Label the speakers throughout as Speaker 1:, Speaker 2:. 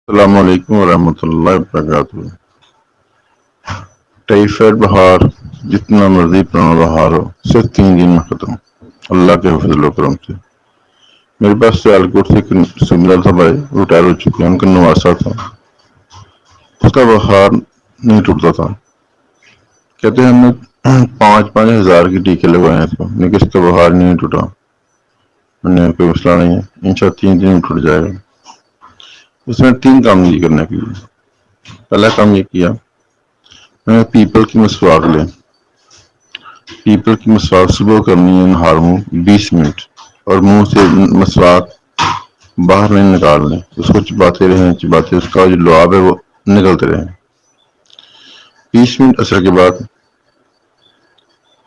Speaker 1: السلام علیکم ورحمۃ اللہ وبرکاتہ۔ ٹائفائیڈ بخار جتنا مرضی پرانا بخار ہو صرف 3 دن میں ختم، اللہ کے فضل و کرم سے۔ میرے پاس سیالکوٹ سے ایک سنگل تھا بھائی، ریٹائر ہو چکے ہیں، ان کا نواسا تھا، اس کا بخار نہیں ٹوٹتا تھا۔ کہتے ہیں ہم نے 5,000 کی ٹیکے لگوائے تھے لیکن اس کا بخار نہیں ٹوٹا۔ میں نے کوئی مسئلہ نہیں ہے، انشاءاللہ 3 دن میں ٹوٹ جائے گا۔ اس میں 3 کام یہ کرنے کے لیے۔ پہلا کام یہ کیا، میں نے پیپل کی مسواک لے، پیپل کی مسواک صبح کرنی ہے نہار منہ 20 منٹ، اور منہ سے مسواک باہر نہیں نکالنے، اس کو چباتے رہیں اس کا جو لعاب ہے وہ نکلتے رہیں 20 منٹ۔ عصر کے بعد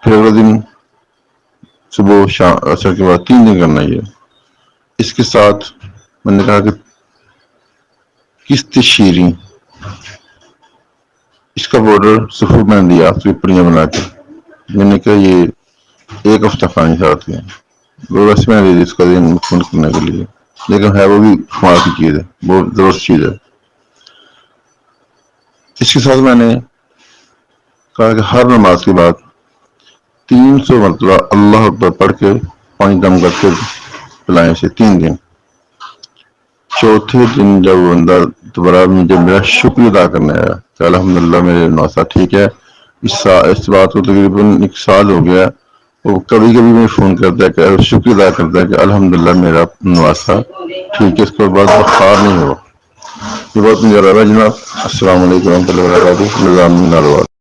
Speaker 1: پھر اگلے دن صبح شام عصر کے بعد 3 دن کرنا ہی ہے۔ اس کے ساتھ میں نے کہا کہ قسط شیریں، اس کا بارڈر سفر میں دیا پڑیاں بنا کے، میں نے کہا یہ 1 ہفتہ کھانی چاہتے ہیں، وہ ویسے میں نے اس کا دن مکمل کرنے کے لیے، لیکن ہے وہ بھی کمال کی چیز ہے، بہت درست چیز ہے۔ اس کے ساتھ میں نے کہا کہ ہر نماز کے بعد 300 مرتبہ اللہ اکبر پڑھ کے پانی دم کر کے پلائیں سے 3 دن۔ چوتھے دن جب بندہ دوبارہ جب میرا شکر ادا کرنے آیا کہ الحمدللہ میرے نواسا ٹھیک ہے، اس بات کو تقریباً 1 سال ہو گیا، وہ کبھی کبھی میں فون کرتا ہے کہ شکر ادا کرتا ہے کہ الحمدللہ میرا نواسا ٹھیک ہے، اس کے بعد بخار نہیں ہوا۔ یہ بہت مجھے رہا جناب۔ السلام علیکم ورحمۃ اللہ وبرکاتہ۔ نظام